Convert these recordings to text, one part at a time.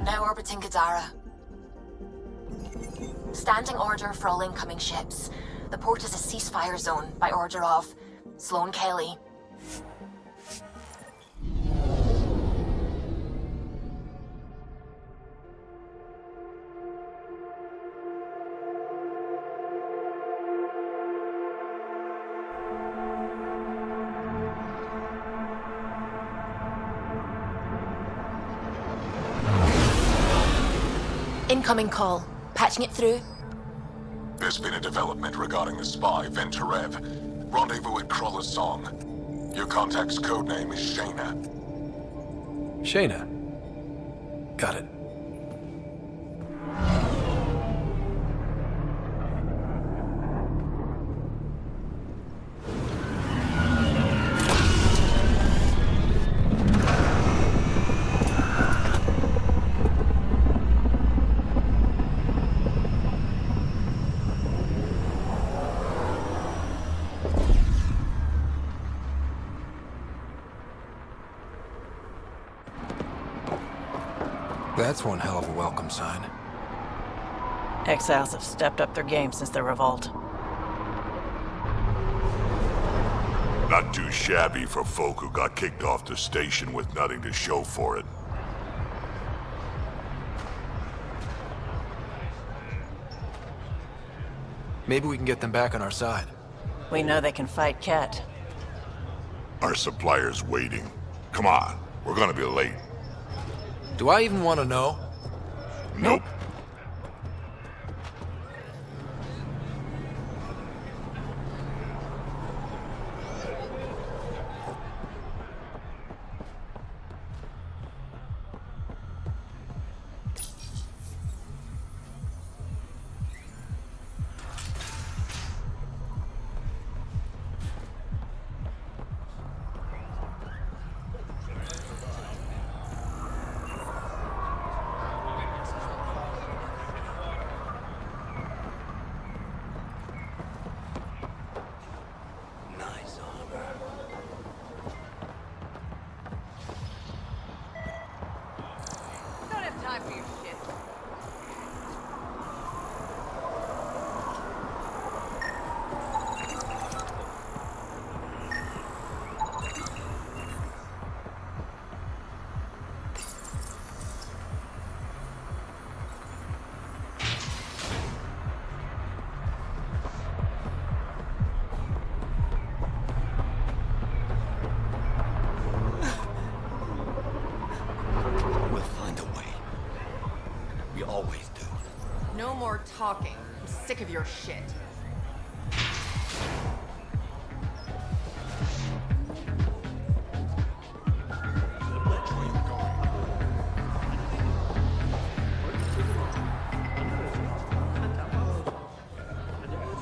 Now orbiting Gadara. Standing order for all incoming ships. The port is a ceasefire zone by order of Sloane Kelly. Incoming call. Patching it through. There's been a development regarding the spy, Venturev. Rendezvous at Crawler's Song. Your contact's codename is Shayna. Shayna. Got it. That's one hell of a welcome sign. Exiles have stepped up their game since the revolt. Not too shabby for folk who got kicked off the station with nothing to show for it. Maybe we can get them back on our side. We know they can fight Ket. Our supplier's waiting. Come on, we're gonna be late. Do I even want to know? Nope. No more talking. I'm sick of your shit.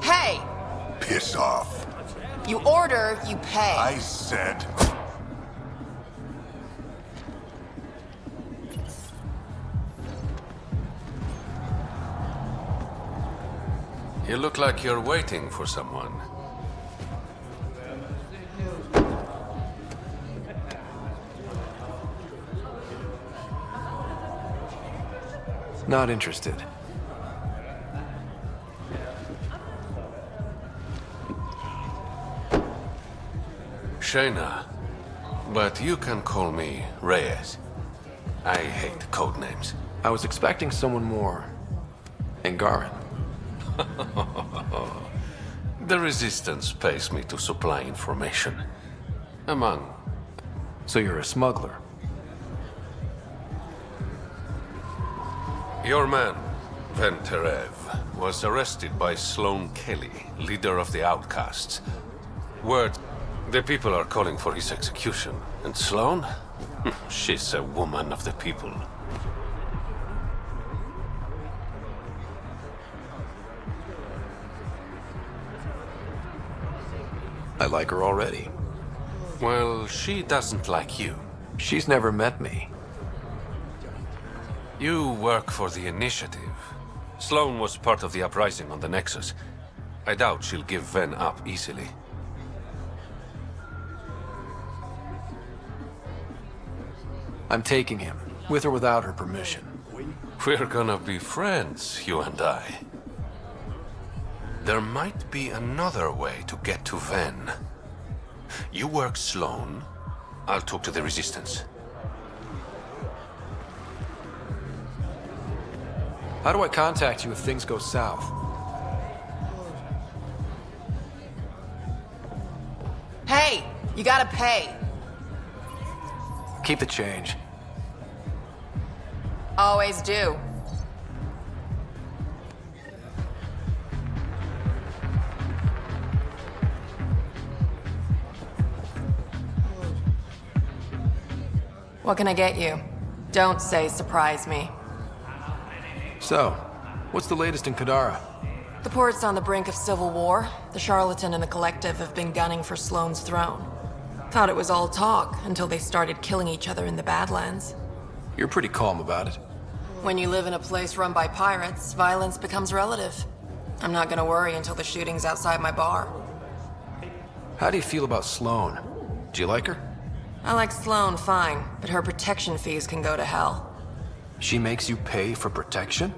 Hey! Piss off. You order, you pay. I said... You look like you're waiting for someone. Not interested. Shayna, but you can call me Reyes. I hate code names. I was expecting someone more. Angaran. The Resistance pays me to supply information. Among... So you're a smuggler? Your man, Venturev, was arrested by Sloane Kelly, leader of the Outcasts. Word, the people are calling for his execution. And Sloane? She's a woman of the people. I like her already. Well, she doesn't like you. She's never met me. You work for the Initiative. Sloane was part of the uprising on the Nexus. I doubt she'll give Ven up easily. I'm taking him, with or without her permission. We're gonna be friends, you and I. There might be another way to get to Ven. You work Sloane, I'll talk to the Resistance. How do I contact you if things go south? Hey, you gotta pay. Keep the change. Always do. What can I get you? Don't say surprise me. So, what's the latest in Kadara? The port's on the brink of civil war. The Charlatan and the Collective have been gunning for Sloane's throne. Thought it was all talk until they started killing each other in the Badlands. You're pretty calm about it. When you live in a place run by pirates, violence becomes relative. I'm not gonna worry until the shooting's outside my bar. How do you feel about Sloane? Do you like her? I like Sloane fine, but her protection fees can go to hell. She makes you pay for protection?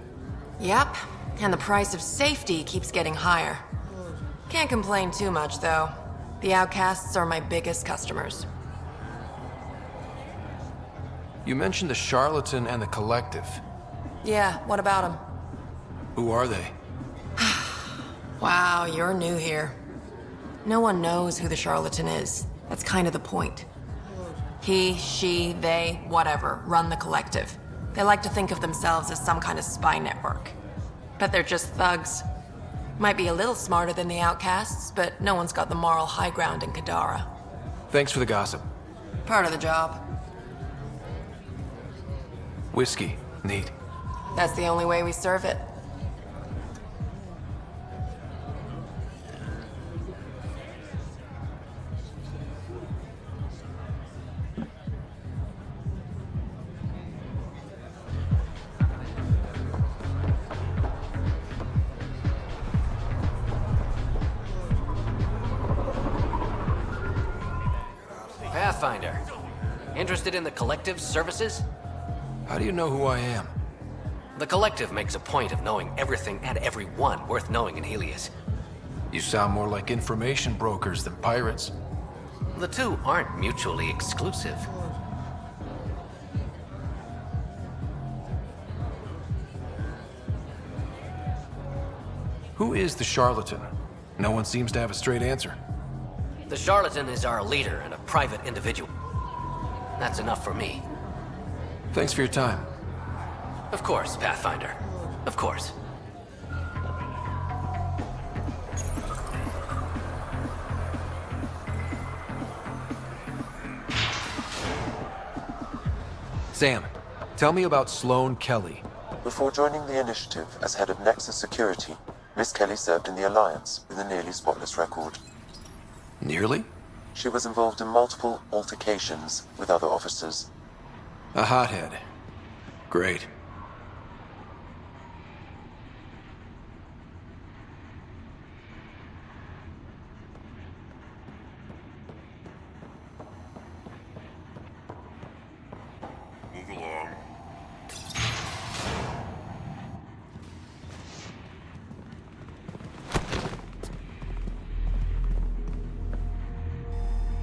Yep, and the price of safety keeps getting higher. Can't complain too much, though. The outcasts are my biggest customers. You mentioned the Charlatan and the Collective. Yeah, what about them? Who are they? Wow, you're new here. No one knows who the Charlatan is. That's kind of the point. He, she, they, whatever, run the Collective. They like to think of themselves as some kind of spy network. But they're just thugs. Might be a little smarter than the outcasts, but no one's got the moral high ground in Kadara. Thanks for the gossip. Part of the job. Whiskey. Neat. That's the only way we serve it. Pathfinder. Interested in the Collective's services? How do you know who I am? The Collective makes a point of knowing everything and everyone worth knowing in Helios. You sound more like information brokers than pirates. The two aren't mutually exclusive. Who is the Charlatan? No one seems to have a straight answer. The Charlatan is our leader and a private individual. That's enough for me. Thanks for your time. Of course, Pathfinder. Of course. Sam, tell me about Sloane Kelly. Before joining the Initiative as head of Nexus Security, Miss Kelly served in the Alliance with a nearly spotless record. Nearly? She was involved in multiple altercations with other officers. A hothead. Great. Move along.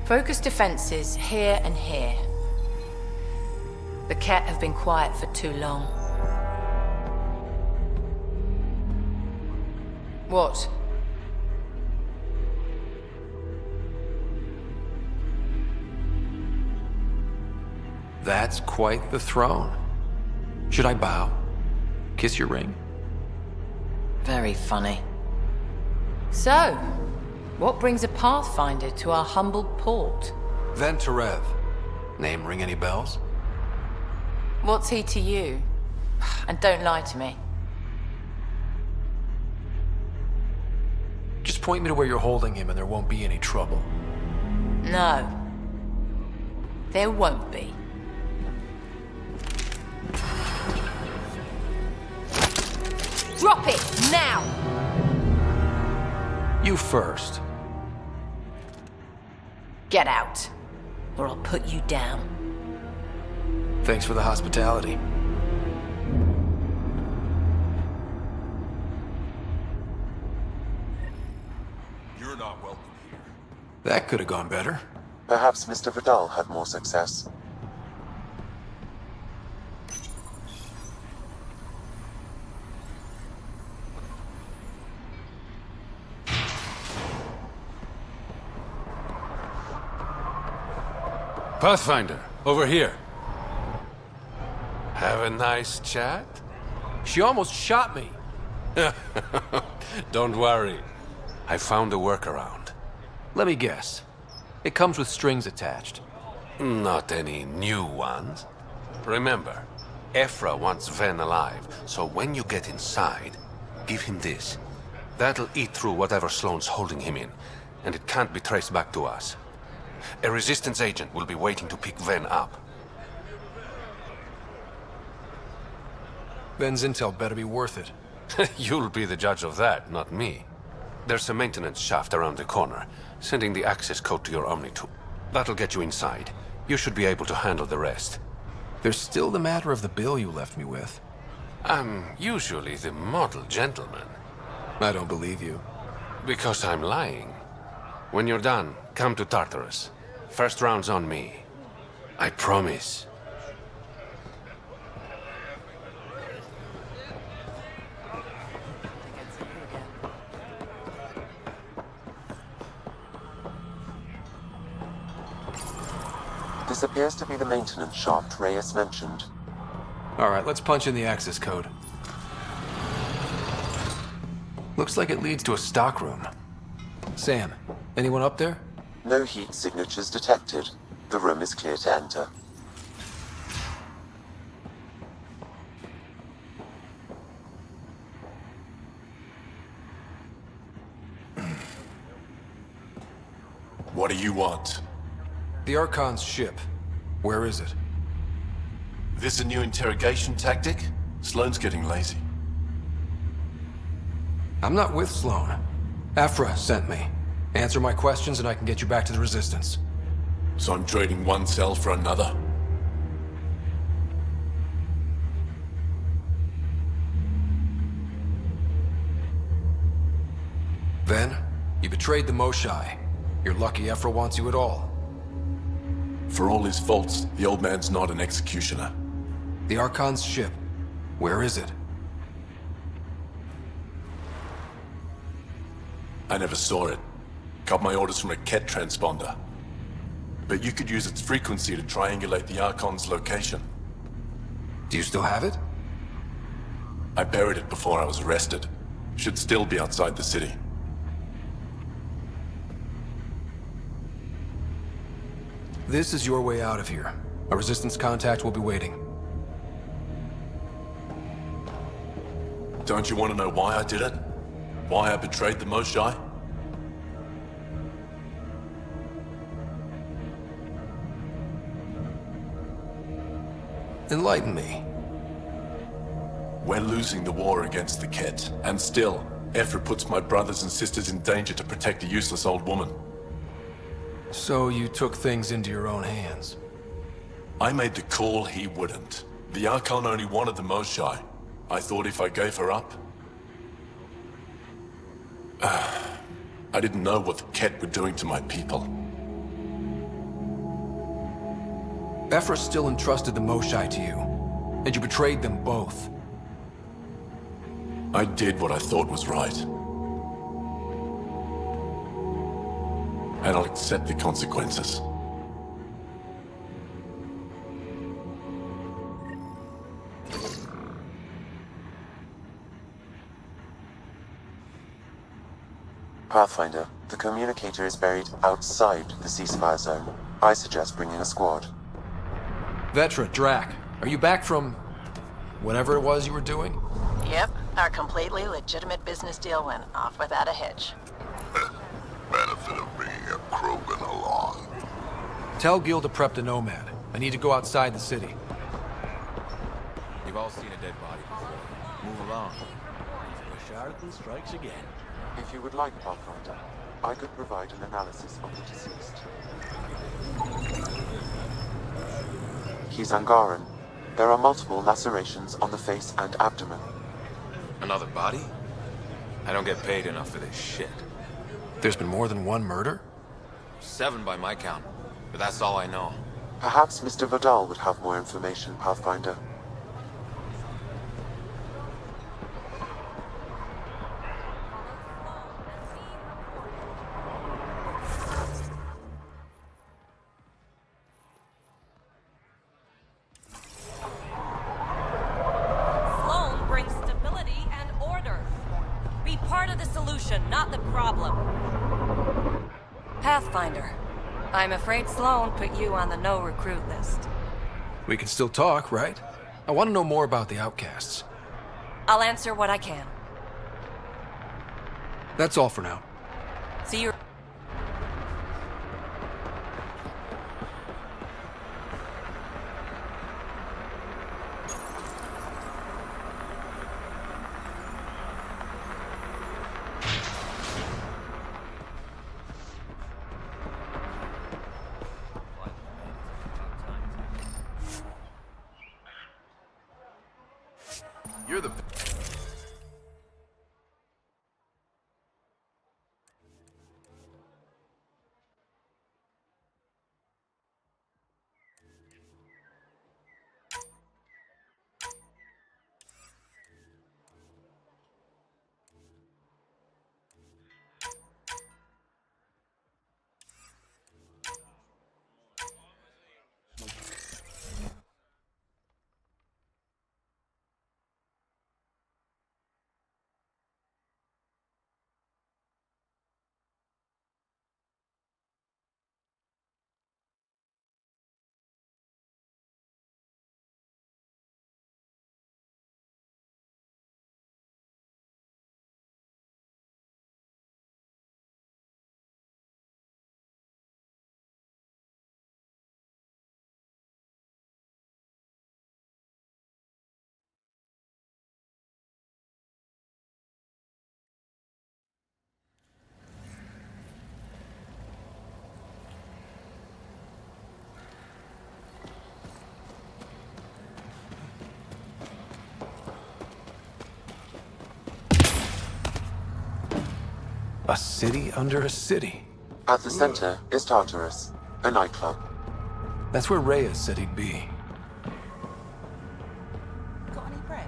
Focus defenses here and here. The Ket have been quiet for too long. What? That's quite the throne. Should I bow? Kiss your ring? Very funny. So, what brings a Pathfinder to our humbled port? Ven Terev. Name ring any bells? What's he to you? And don't lie to me. Just point me to where you're holding him and there won't be any trouble. No. There won't be. Drop it, now! You first. Get out, or I'll put you down. Thanks for the hospitality. You're not welcome here. That could have gone better. Perhaps Mr. Vidal had more success. Pathfinder, over here. Have a nice chat? She almost shot me. Don't worry. I found a workaround. Let me guess. It comes with strings attached. Not any new ones. Remember, Ephra wants Ven alive, so when you get inside, give him this. That'll eat through whatever Sloane's holding him in, and it can't be traced back to us. A Resistance agent will be waiting to pick Ven up. Ven's intel better be worth it. You'll be the judge of that, not me. There's a maintenance shaft around the corner, sending the access code to your Omni-tube. That'll get you inside. You should be able to handle the rest. There's still the matter of the bill you left me with. I'm usually the model gentleman. I don't believe you. Because I'm lying. When you're done, come to Tartarus. First round's on me. I promise. This appears to be the maintenance shaft Reyes mentioned. All right, let's punch in the access code. Looks like it leads to a stockroom. Sam, anyone up there? No heat signatures detected. The room is clear to enter. What do you want? The Archon's ship. Where is it? This a new interrogation tactic? Sloane's getting lazy. I'm not with Sloane. Ephra sent me. Answer my questions and I can get you back to the Resistance. So I'm trading one cell for another? Then, you betrayed the Moshai. You're lucky Ephra wants you at all. For all his faults, the old man's not an executioner. The Archon's ship. Where is it? I never saw it. Got my orders from a Ket transponder. But you could use its frequency to triangulate the Archon's location. Do you still have it? I buried it before I was arrested. Should still be outside the city. This is your way out of here. A Resistance contact will be waiting. Don't you want to know why I did it? Why I betrayed the Moshai? Enlighten me. We're losing the war against the Ket, and still, Ephra puts my brothers and sisters in danger to protect a useless old woman. So you took things into your own hands. I made the call he wouldn't. The Archon only wanted the Moshai. I thought if I gave her up... I didn't know what the Ket were doing to my people. Ephra still entrusted the Moshai to you, and you betrayed them both. I did what I thought was right. And I'll accept the consequences. Pathfinder, the communicator is buried outside the ceasefire zone. I suggest bringing a squad. Vetra, Drac, are you back from... whatever it was you were doing? Yep, our completely legitimate business deal went off without a hitch. Benefit of bringing a Krogan along. Tell Gil to prep the Nomad. I need to go outside the city. You've all seen a dead body before. Move along. charlatan strikes again. If you would like, Pathfinder, I could provide an analysis of the deceased. He's Angaran. There are multiple lacerations on the face and abdomen. Another body? I don't get paid enough for this shit. There's been more than one murder? 7 by my count, but that's all I know. Perhaps Mr. Vidal would have more information, Pathfinder. Sloan brings stability and order. Be part of the solution, not the problem. Pathfinder, I'm afraid Sloan put you on the no-recruit list. We can still talk, right? I want to know more about the outcasts. I'll answer what I can. That's all for now. See you. You're the... A city under a city. At the center is Tartarus, a nightclub. That's where Reyes said he'd be. Got any bread?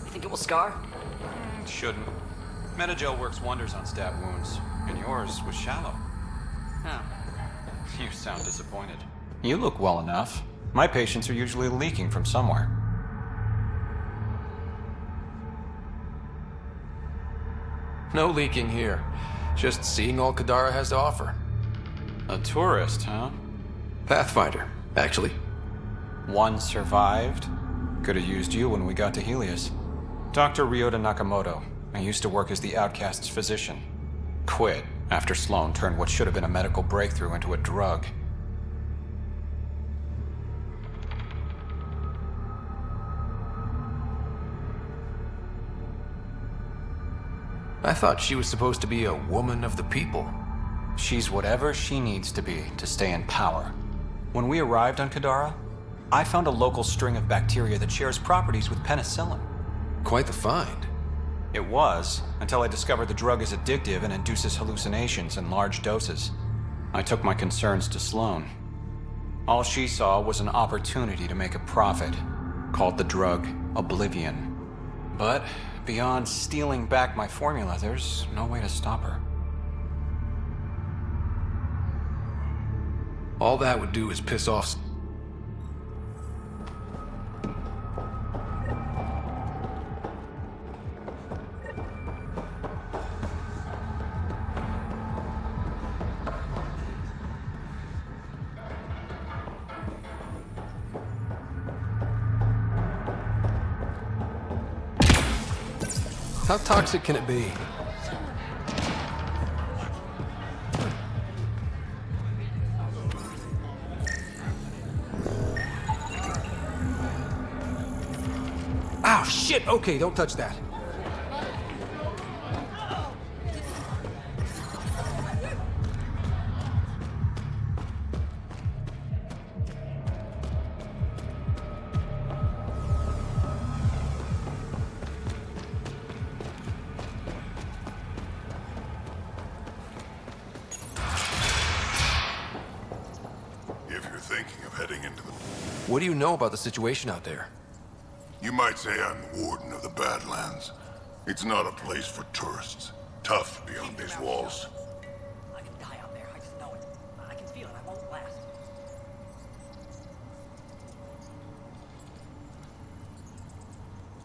Think it will scar? Shouldn't. Metagel works wonders on stab wounds, and yours was shallow. Oh. You sound disappointed. You look well enough. My patients are usually leaking from somewhere. No leaking here. Just seeing all Kadara has to offer. A tourist, huh? Pathfinder, actually. One survived. Could have used you when we got to Helios. Dr. Ryota Nakamoto. I used to work as the Outcast's physician. Quit after Sloan turned what should have been a medical breakthrough into a drug. I thought she was supposed to be a woman of the people. She's whatever she needs to be to stay in power. When we arrived on Kadara, I found a local string of bacteria that shares properties with penicillin. Quite the find. It was, until I discovered the drug is addictive and induces hallucinations in large doses. I took my concerns to Sloan. All she saw was an opportunity to make a profit, called the drug Oblivion. But beyond stealing back my formula, there's no way to stop her. All that would do is piss off... How toxic can it be? Ow, shit! Okay, don't touch that. If you're thinking of heading into the... What do you know about the situation out there? You might say I'm warden of the Badlands. It's not a place for tourists. Tough beyond these walls. I can die out there, I just know it. I can feel it, I won't last.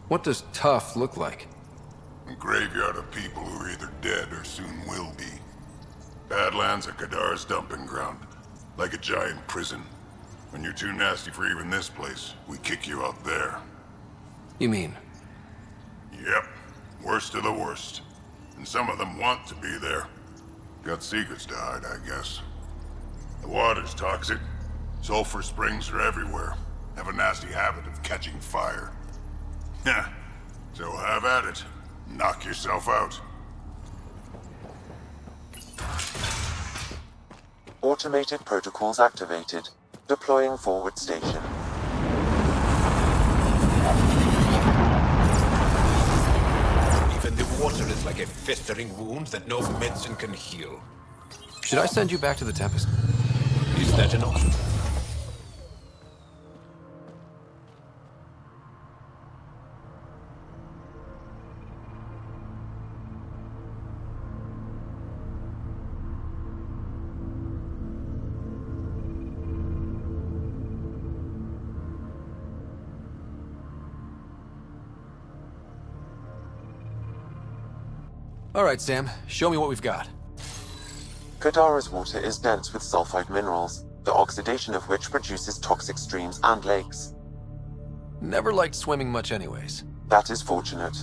What does tough look like? A graveyard of people who are either dead or soon will be. Badlands are Kadar's dumping ground. Like a giant prison. When you're too nasty for even this place, we kick you out there. You mean? Yep. Worst of the worst. And some of them want to be there. Got secrets to hide, I guess. The water's toxic. Sulfur springs are everywhere. Have a nasty habit of catching fire. Yeah. So have at it. Knock yourself out. Automated protocols activated. Deploying forward station. Even the water is like a festering wound that no medicine can heal. Should I send you back to the Tempest? Is that an option? All right, Sam. Show me what we've got. Kadara's water is dense with sulfide minerals, the oxidation of which produces toxic streams and lakes. Never liked swimming much anyways. That is fortunate.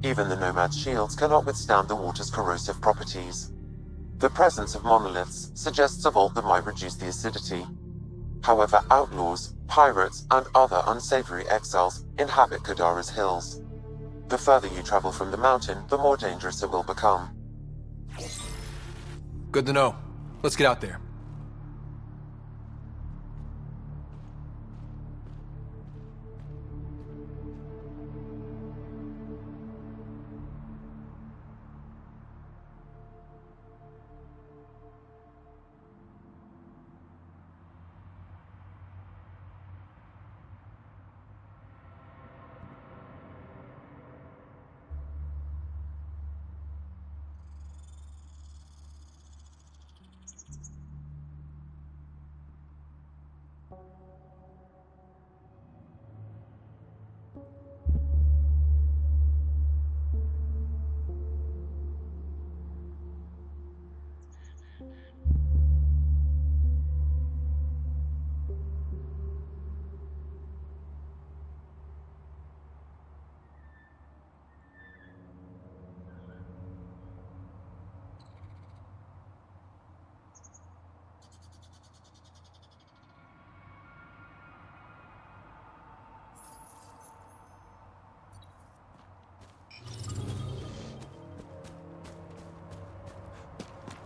Even the Nomad's shields cannot withstand the water's corrosive properties. The presence of monoliths suggests a vault that might reduce the acidity. However, outlaws, pirates, and other unsavory exiles inhabit Kadara's hills. The further you travel from the mountain, the more dangerous it will become. Good to know. Let's get out there.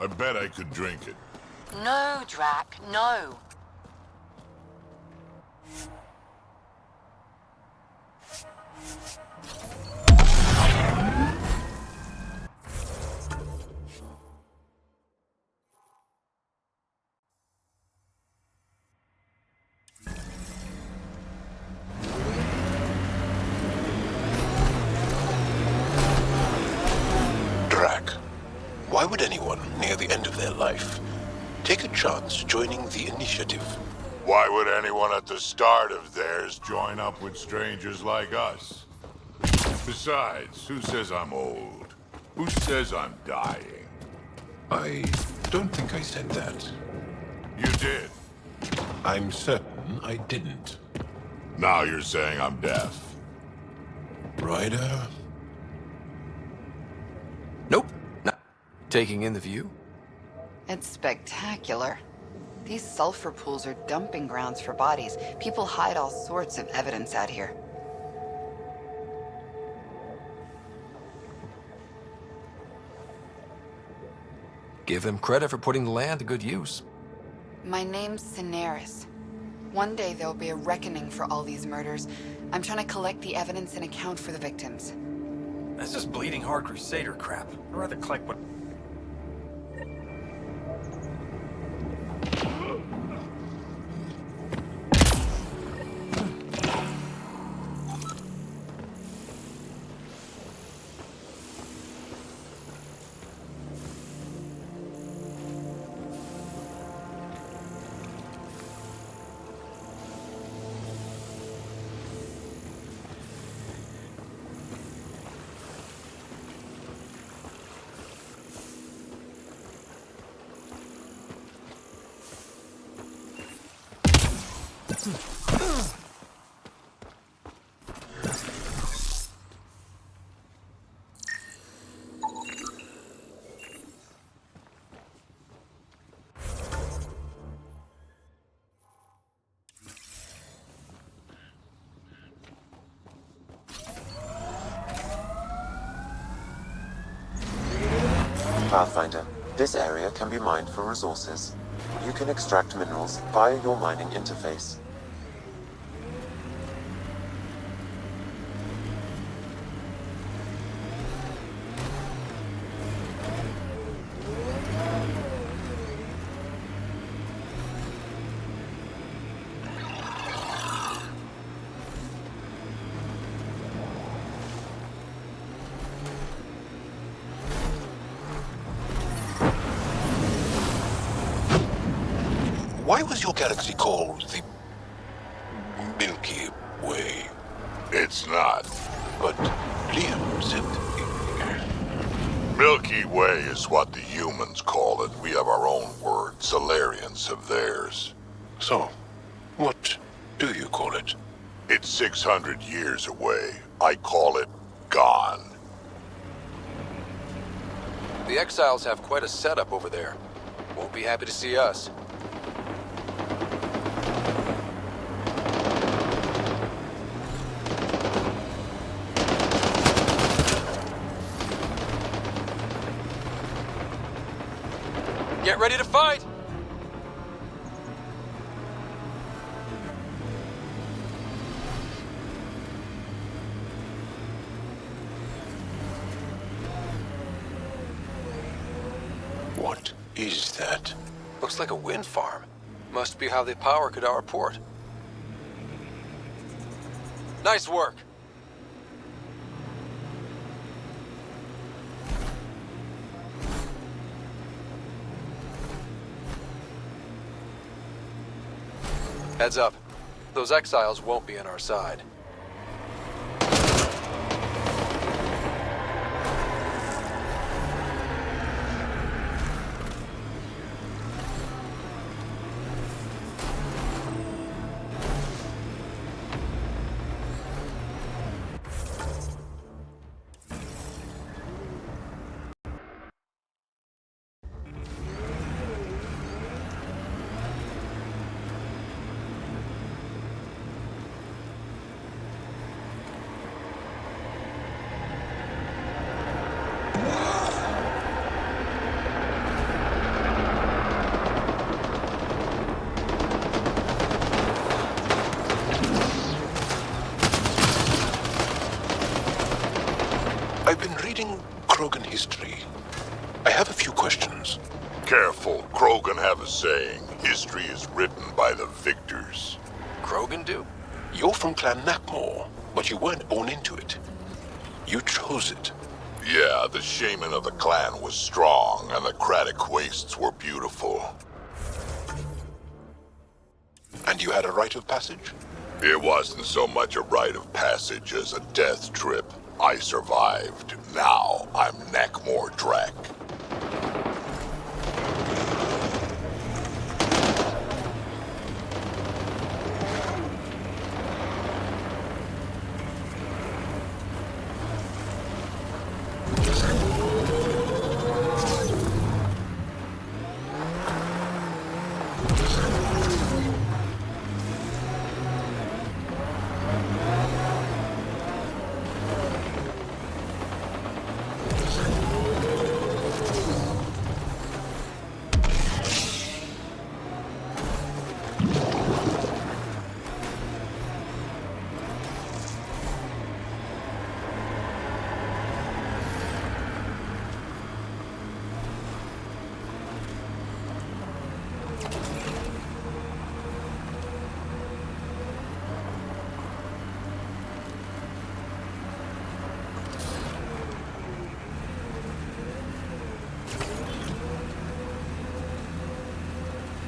I bet I could drink it. No, Drac, no. Drac. Why would anyone, near the end of their life, take a chance joining the initiative. Why would anyone at the start of theirs join up with strangers like us? Besides, who says I'm old? Who says I'm dying? I don't think I said that. You did. I'm certain I didn't. Now you're saying I'm deaf. Ryder? Nope. Not taking in the view. It's spectacular. These sulfur pools are dumping grounds for bodies. People hide all sorts of evidence out here. Give them credit for putting the land to good use. My name's Cineris. One day there'll be a reckoning for all these murders. I'm trying to collect the evidence and account for the victims. That's just bleeding heart crusader crap. I'd rather collect what... Pathfinder, this area can be mined for resources. You can extract minerals via your mining interface. Why was your galaxy called the Milky Way? It's not. But Liam said... Milky Way is what the humans call it. We have our own word. Solarians have theirs. So, what do you call it? It's 600 years away. I call it gone. The Exiles have quite a setup over there. Won't be happy to see us. Get ready to fight! What is that? Looks like a wind farm. Must be how they power Kadar Port. Nice work. Heads up. Those exiles won't be on our side. I've been reading Krogan history. I have a few questions. Careful, Krogan have a saying. History is written by the victors. Krogan do? You're from Clan Nakmor, but you weren't born into it. You chose it. Yeah, the shaman of the clan was strong, and the Kratic wastes were beautiful. And you had a rite of passage? It wasn't so much a rite of passage as a death trip. I survived. Now I'm Nakmor Drak.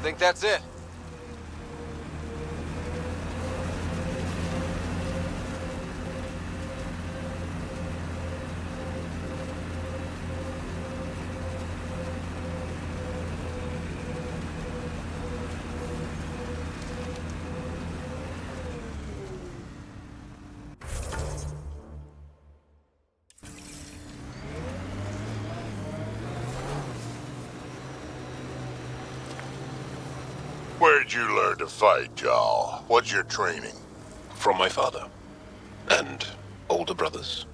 Think that's it. Where'd you learn to fight, y'all? What's your training? From my father. And older brothers.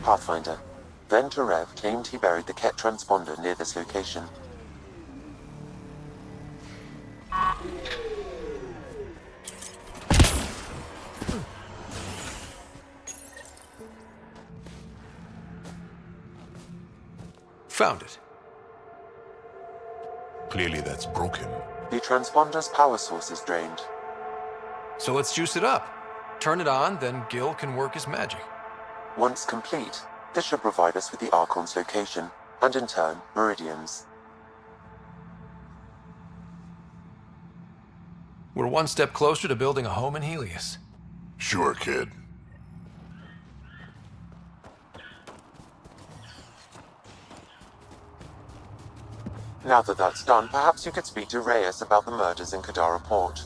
Pathfinder. Venturev claimed he buried the Ket transponder near this location. Found it. Clearly that's broken. The transponder's power source is drained. So let's juice it up. Turn it on, then Gil can work his magic. Once complete, this should provide us with the Archon's location, and in turn, Meridian's. We're one step closer to building a home in Helios. Sure, kid. Now that that's done, perhaps you could speak to Reyes about the murders in Kadara Port.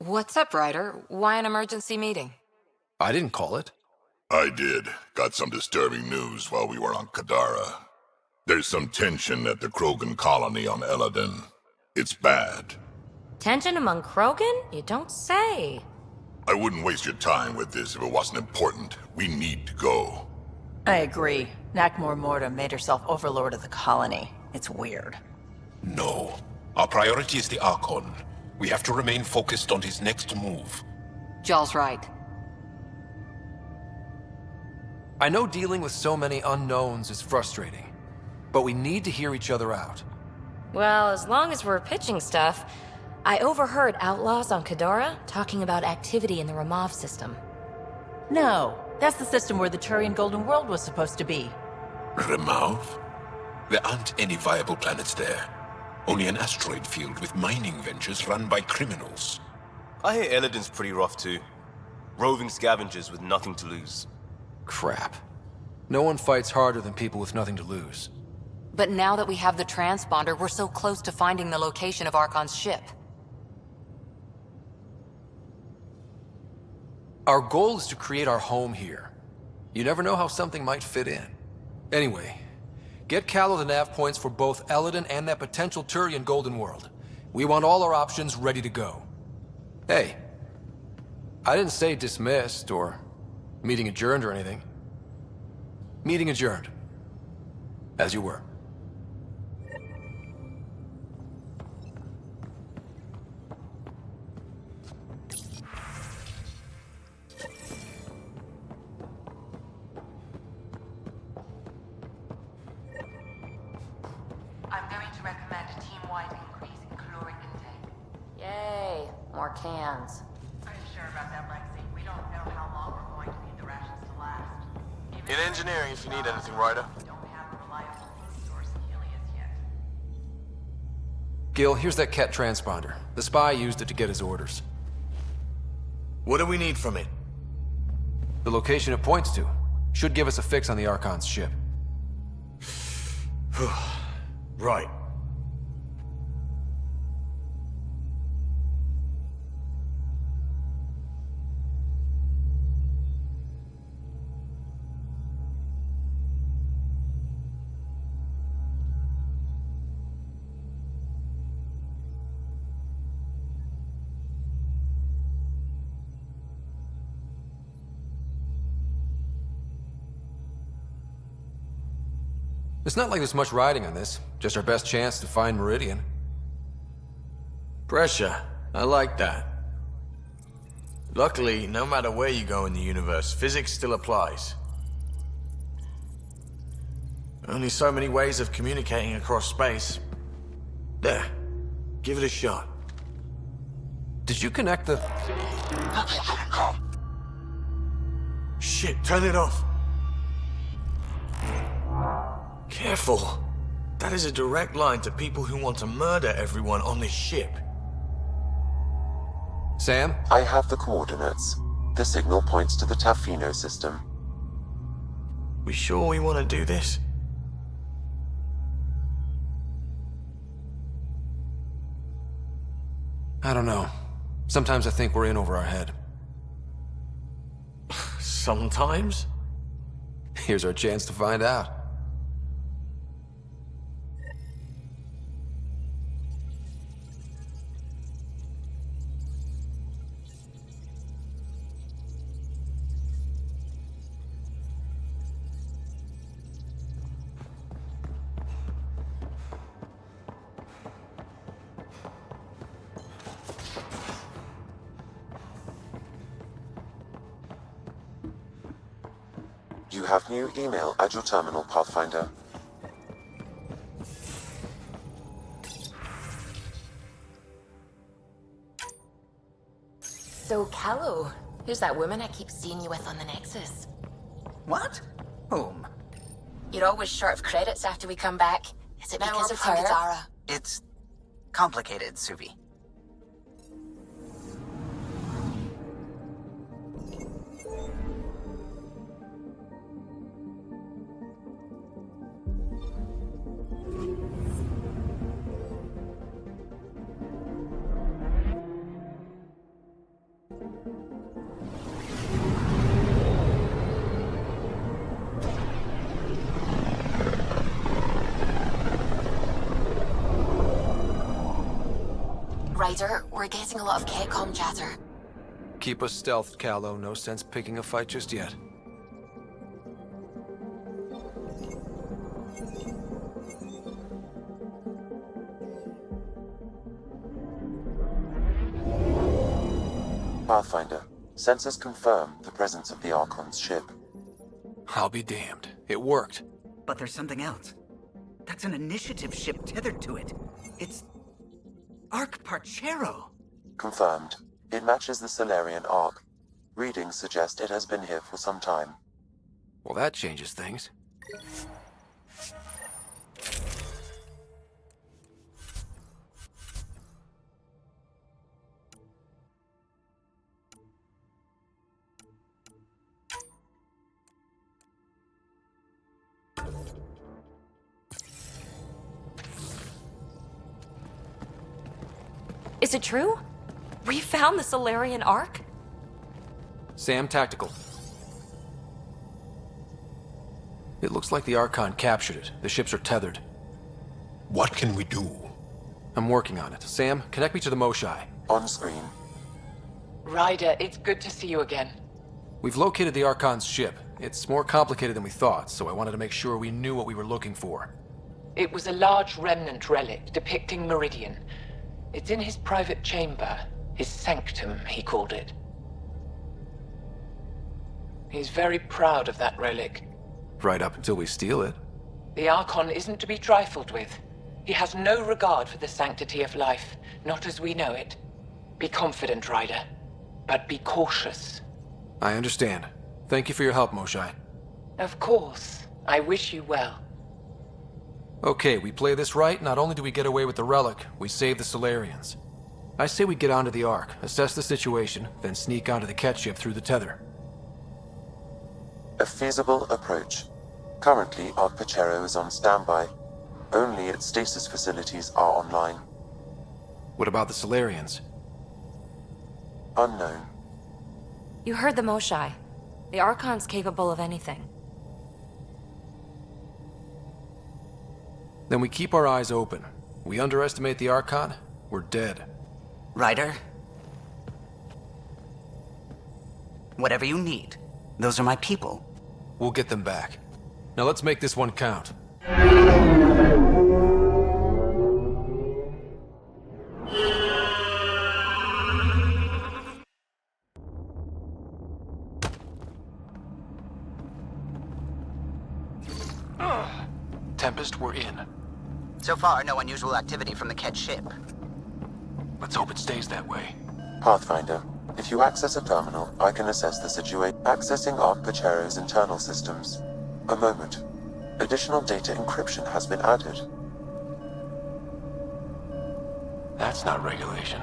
What's up, Ryder? Why an emergency meeting? I didn't call it. I did. Got some disturbing news while we were on Kadara. There's some tension at the Krogan colony on Eladin. It's bad. Tension among Krogan? You don't say. I wouldn't waste your time with this if it wasn't important. We need to go. I agree. Nakmor Morta made herself overlord of the colony. It's weird. No. Our priority is the Archon. We have to remain focused on his next move. Jall's right. I know dealing with so many unknowns is frustrating, but we need to hear each other out. Well, as long as we're pitching stuff, I overheard outlaws on Kadara talking about activity in the Ramov system. No, that's the system where the Turian Golden World was supposed to be. Remove? There aren't any viable planets there. Only an asteroid field with mining ventures run by criminals. I hear Elodin's pretty rough too. Roving scavengers with nothing to lose. Crap. No one fights harder than people with nothing to lose. But now that we have the transponder, we're so close to finding the location of Archon's ship. Our goal is to create our home here. You never know how something might fit in. Anyway, get Callow the nav points for both Elodin and that potential Turian Golden World. We want all our options ready to go. Hey, I didn't say dismissed or meeting adjourned or anything. Meeting adjourned. As you were. I'm going to recommend a team-wide increase in caloric intake. Yay, more cans. Are you sure about that, Lexi? We don't know how long we're going to need the rations to last. In engineering, if you need anything, Ryder. We don't have a reliable food source in Helios yet. Gil, here's that Ket transponder. The spy used it to get his orders. What do we need from it? The location it points to should give us a fix on the Archon's ship. Right. It's not like there's much riding on this. Just our best chance to find Meridian. Pressure. I like that. Luckily, no matter where you go in the universe, physics still applies. Only so many ways of communicating across space. There. Give it a shot. Did you connect the... Shit, turn it off. Careful. That is a direct line to people who want to murder everyone on this ship. Sam? I have the coordinates. The signal points to the Tafino system. We sure we want to do this? I don't know. Sometimes I think we're in over our head. Sometimes? Here's our chance to find out. You have new email at your terminal, Pathfinder. So, Callow, who's that woman I keep seeing you with on the Nexus? What? Whom? You're always short of credits after we come back. Is it because of her? It's complicated, Suvi. Ryder, we're getting a lot of Ketcom chatter. Keep us stealthed, Callow. No sense picking a fight just yet. Pathfinder, sensors confirm the presence of the Archon's ship. I'll be damned. It worked. But there's something else. That's an initiative ship tethered to it. It's Arc Parchero. Confirmed. It matches the Solarian Ark. Readings suggest it has been here for some time. Well, that changes things. Is it true? We found the Solarian Ark? Sam, tactical. It looks like the Archon captured it. The ships are tethered. What can we do? I'm working on it. Sam, connect me to the Moshai. On screen. Ryder, it's good to see you again. We've located the Archon's ship. It's more complicated than we thought, so I wanted to make sure we knew what we were looking for. It was a large remnant relic depicting Meridian. It's in his private chamber. His sanctum, he called it. He's very proud of that relic. Right up until we steal it. The Archon isn't to be trifled with. He has no regard for the sanctity of life, not as we know it. Be confident, Ryder, but be cautious. I understand. Thank you for your help, Moshai. Of course. I wish you well. Okay, we play this right, not only do we get away with the relic, we save the Solarians. I say we get onto the Ark, assess the situation, then sneak onto the Ket ship through the tether. A feasible approach. Currently, Ark Pachero is on standby. Only its stasis facilities are online. What about the Solarians? Unknown. You heard the Moshai. The Archon's capable of anything. Then we keep our eyes open. We underestimate the Archon, we're dead. Ryder? Whatever you need. Those are my people. We'll get them back. Now let's make this one count. Tempest, we're in. So far, no unusual activity from the Ket ship. Let's hope it stays that way. Pathfinder, if you access a terminal, I can assess the situation. Accessing Ark Pachero's internal systems. A moment. Additional data encryption has been added. That's not regulation.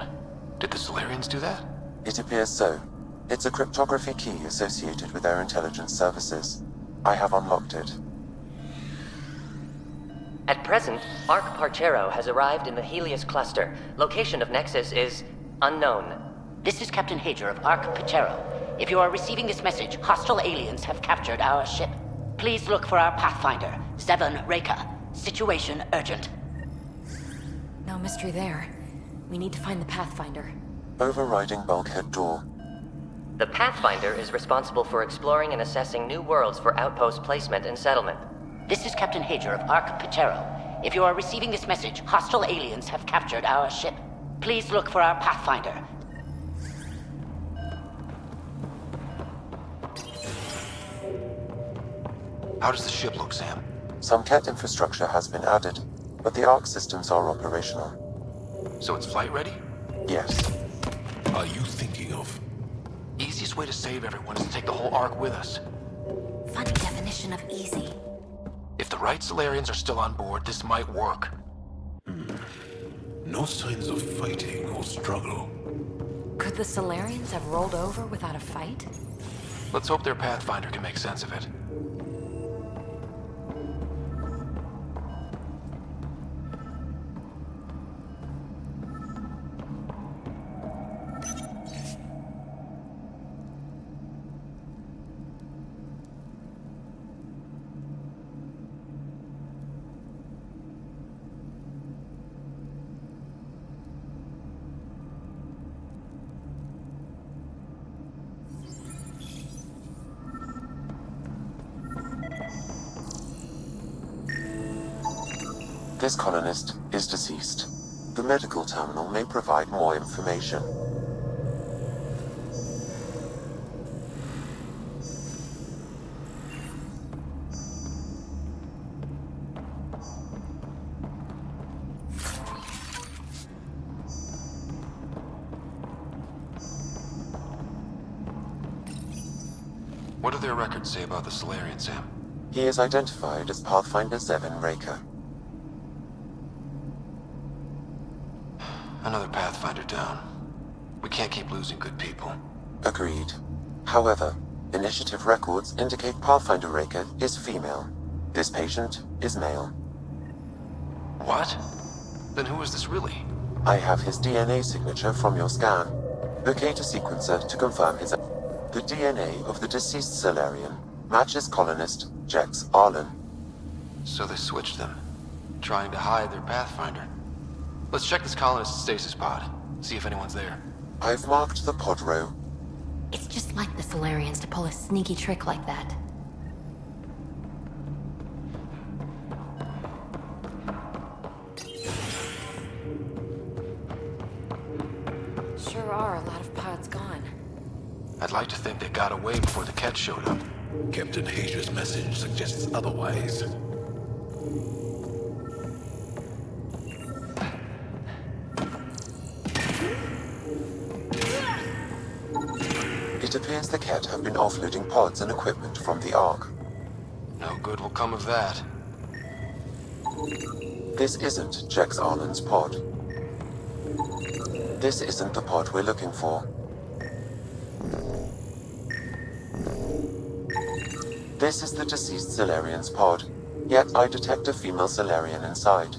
Did the Solarians do that? It appears so. It's a cryptography key associated with their intelligence services. I have unlocked it. At present, Ark Parchero has arrived in the Helios cluster. Location of Nexus is unknown. This is Captain Hager of Ark Pachero. If you are receiving this message, hostile aliens have captured our ship. Please look for our Pathfinder, Zevon Reka. Situation urgent. No mystery there. We need to find the Pathfinder. Overriding bulkhead door. The Pathfinder is responsible for exploring and assessing new worlds for outpost placement and settlement. This is Captain Hager of Ark Pachero. If you are receiving this message, hostile aliens have captured our ship. Please look for our Pathfinder. How does the ship look, Sam? Some Ket infrastructure has been added, but the Ark systems are operational. So it's flight ready? Yes. Are you thinking of? Easiest way to save everyone is to take the whole Ark with us. Funny definition of easy. If the right Solarians are still on board, this might work. No signs of fighting or struggle. Could the Solarians have rolled over without a fight? Let's hope their Pathfinder can make sense of it. This colonist is deceased. The medical terminal may provide more information. What do their records say about the Solarian, Sam? He is identified as Pathfinder 7 Raker. Another Pathfinder down. We can't keep losing good people. Agreed. However, initiative records indicate Pathfinder Raker is female. This patient is male. What? Then who is this really? I have his DNA signature from your scan. Locate a sequencer to confirm his... The DNA of the deceased Solarian matches colonist Jex Arlen. So they switched them, trying to hide their Pathfinder. Let's check this colonist stasis pod, see if anyone's there. I've marked the pod row. It's just like the Solarians to pull a sneaky trick like that. Sure are a lot of pods gone. I'd like to think they got away before the Ket showed up. Captain Hazer's message suggests otherwise. It appears the Ket have been offloading pods and equipment from the Ark. No good will come of that. This isn't Jex Arlen's pod. This isn't the pod we're looking for. This is the deceased Solarian's pod, yet I detect a female Solarian inside.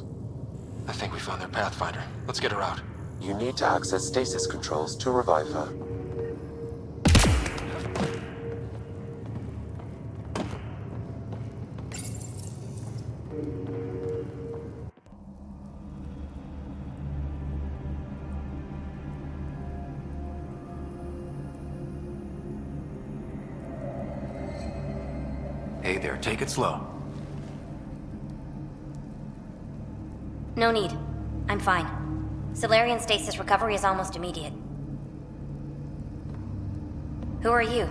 I think we found their Pathfinder. Let's get her out. You need to access stasis controls to revive her. Hey there, take it slow. No need. I'm fine. Solarian stasis recovery is almost immediate. Who are you?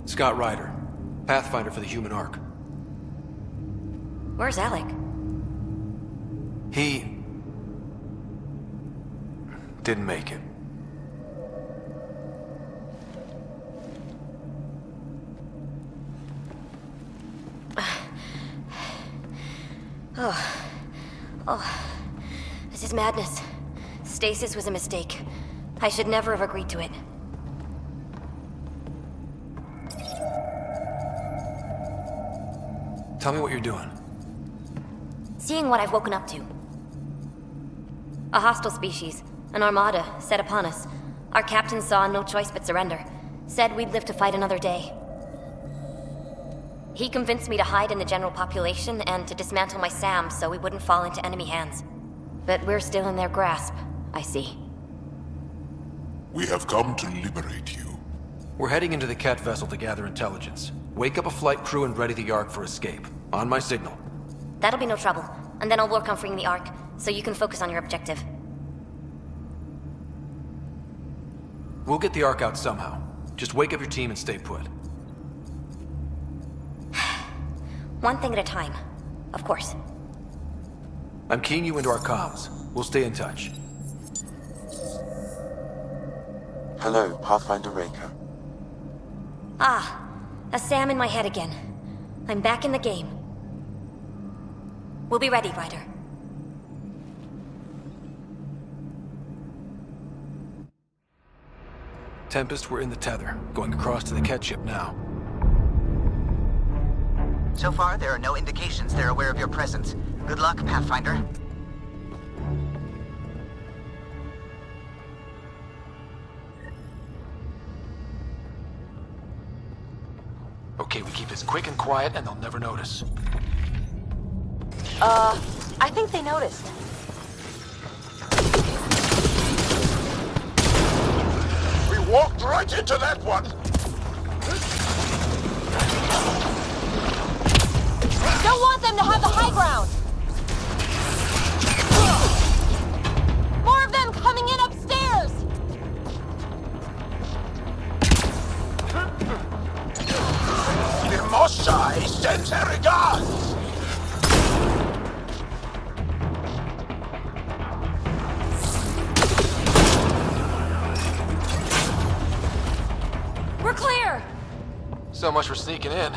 Scott Ryder, Pathfinder for the Human Ark. Where's Alec? He... didn't make it. Oh, this is madness. Stasis was a mistake. I should never have agreed to it. Tell me what you're doing. Seeing what I've woken up to. A hostile species, an armada, set upon us. Our captain saw no choice but surrender. Said we'd live to fight another day. He convinced me to hide in the general population and to dismantle my SAM so we wouldn't fall into enemy hands. But we're still in their grasp, I see. We have come to liberate you. We're heading into the Ket vessel to gather intelligence. Wake up a flight crew and ready the Ark for escape. On my signal. That'll be no trouble, and then I'll work on freeing the Ark, so you can focus on your objective. We'll get the Ark out somehow. Just wake up your team and stay put. One thing at a time, of course. I'm keying you into our comms. We'll stay in touch. Hello, Pathfinder Raker. Ah, a SAM in my head again. I'm back in the game. We'll be ready, Ryder. Tempest, we're in the tether, going across to the Ket ship now. So far, there are no indications they're aware of your presence. Good luck, Pathfinder. Okay, we keep this quick and quiet, and they'll never notice. I think they noticed. We walked right into that one! Don't want them to have the high ground! More of them coming in upstairs! Mosai sends her regards! We're clear! So much for sneaking in.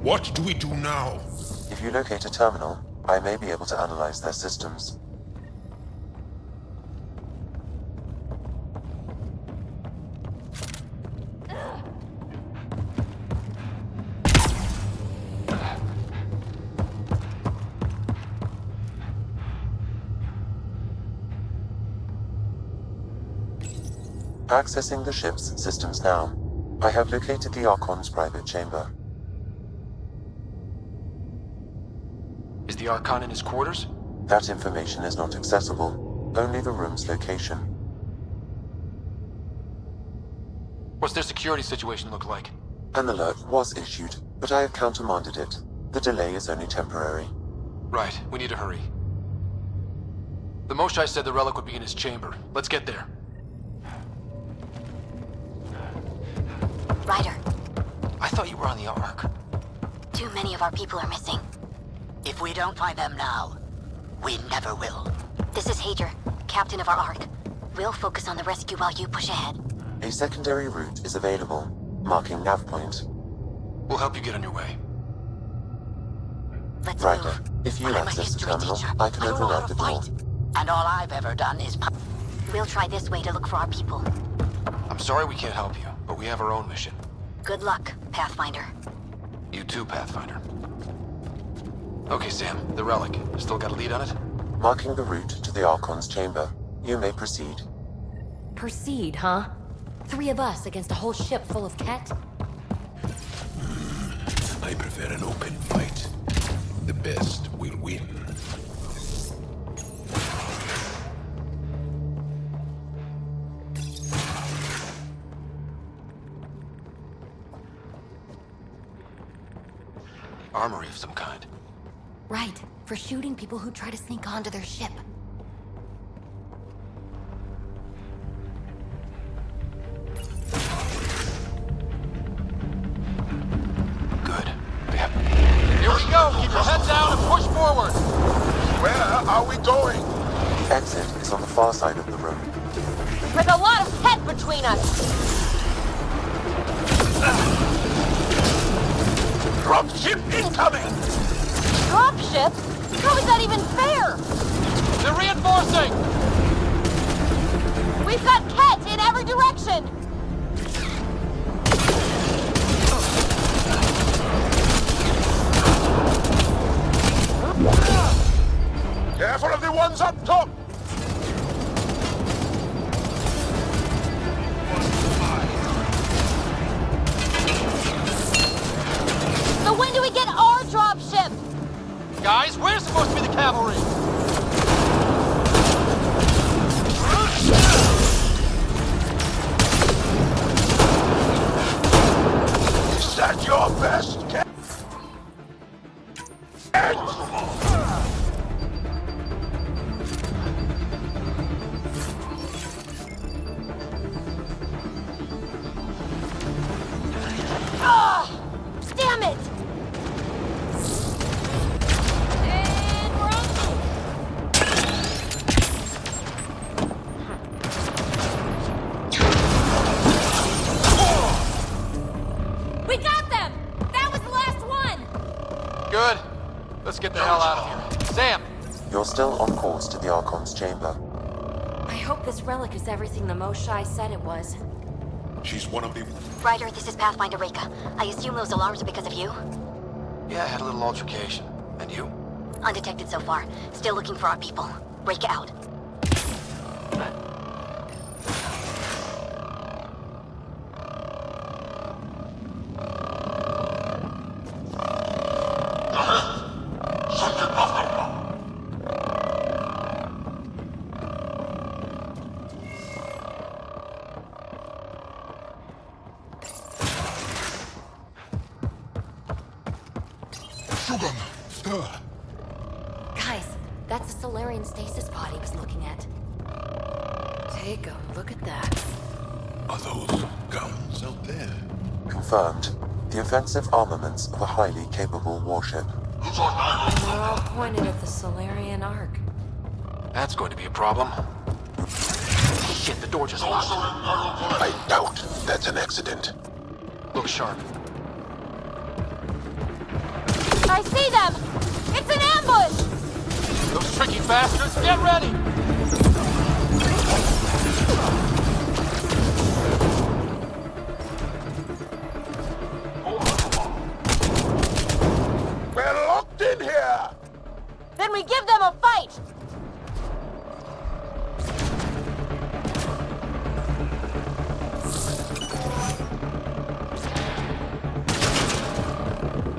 What do we do now? If you locate a terminal, I may be able to analyze their systems. Accessing the ship's systems now. I have located the Archon's private chamber. Is the Archon in his quarters? That information is not accessible, only the room's location. What's their security situation look like? An alert was issued, but I have countermanded it. The delay is only temporary. Right, we need to hurry. The Moshai said the relic would be in his chamber. Let's get there. Ryder, I thought you were on the Ark. too many of our people are missing. If we don't find them now, we never will. This is Hager, captain of our Ark. We'll focus on the rescue while you push ahead. A secondary route is available, marking nav point. We'll help you get on your way. Let's Ryder, move. if you I'm a access the history terminal, teacher. I can I don't know how override to the door. fight. And all I've ever done is... We'll try this way to look for our people. I'm sorry we can't help you, but we have our own mission. Good luck, Pathfinder. You too, Pathfinder. Okay, Sam, the relic. Still got a lead on it? Marking the route to the Archon's chamber. You may proceed. Proceed, huh? 3 of us against a whole ship full of Ket? I prefer an open fight. The best will win. Armory of some kind. Right, for shooting people who try to sneak onto their ship. Good. Here we go! Keep your head down and push forward! Where are we going? Exit is on the far side of the room. There's a lot of Ket between us! Dropship incoming! Dropship? How is that even fair? They're reinforcing! We've got Ket in every direction! Careful of the ones up top! So when do we get our dropship? Guys, we're supposed to be the cavalry! Is that your best cat? Ah! Damn it! And we're on. We got them! That was the last one! Good. Let's get the hell out of here. Sam! You're still on course to the Archon's chamber. I hope this relic is everything the Moshai said it was. She's one of the... Ryder, this is Pathfinder Reka. I assume those alarms are because of you? Yeah, I had a little altercation. And you? Undetected so far. Still looking for our people. Reka out. Guys, that's the Solarian stasis pod he was looking at. Take a look at that. Are those guns out there? Confirmed. The offensive armaments of a highly capable warship. And they're all pointed at the Solarian Ark. That's going to be a problem. Shit, the door just locked. I doubt that's an accident. Look sharp. I see them! It's an ambush! Those tricky bastards, get ready! We're locked in here! Then we give them a fight!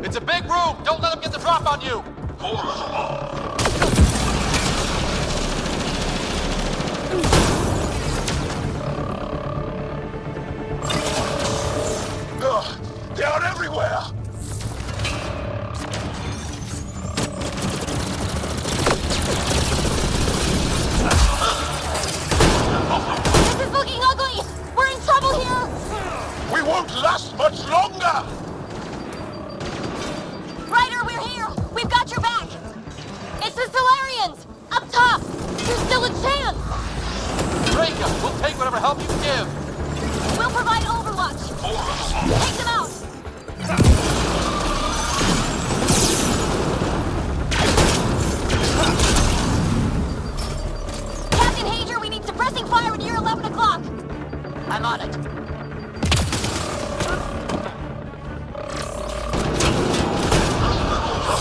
It's a big room! Don't let them get the drop on you! Ugh, they're everywhere! This is looking ugly! We're in trouble here! We won't last much longer! Ryder, we're here! We've got your back! It's the Solarians! Up top! There's still a chance! Reka, we'll take whatever help you can give! We'll provide overwatch! Take them out! Captain Hager, we need suppressing fire near 11 o'clock! I'm on it.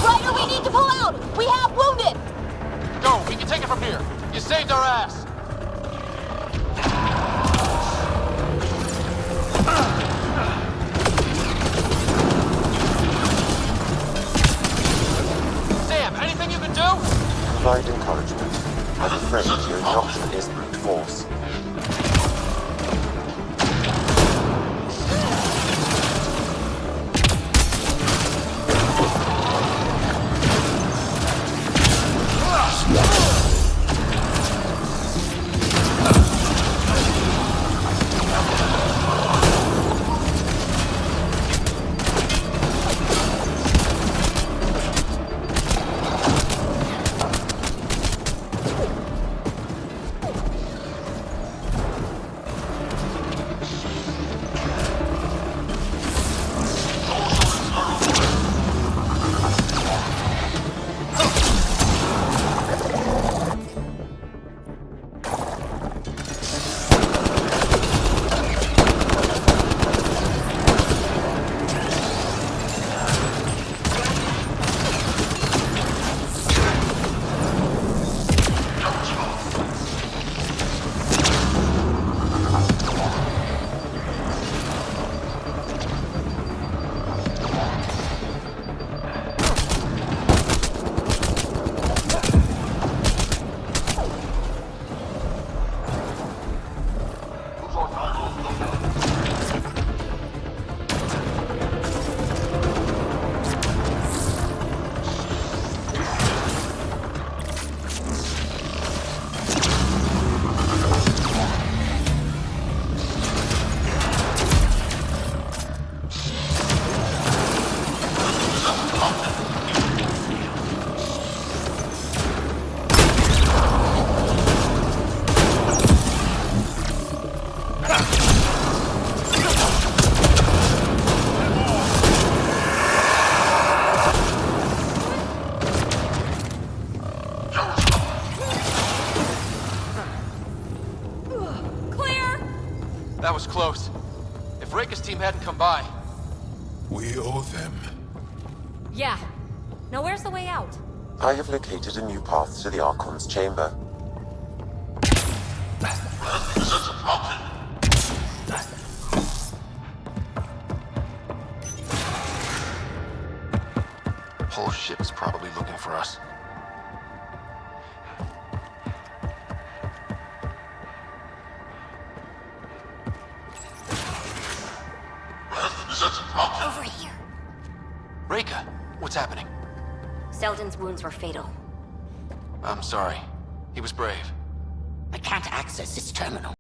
Ryder, we need to pull out! We have wounded! Go, we can take it from here! You saved our ass! Sam, anything you can do? Provide encouragement. I'm afraid your only option is brute force. That was close. If Reka's team hadn't come by... We owe them. Yeah. Now where's the way out? I have located a new path to the Archon's chamber. Whole ship is probably looking for us. Over here. Reka, what's happening? Selden's wounds were fatal. I'm sorry. He was brave. I can't access this terminal.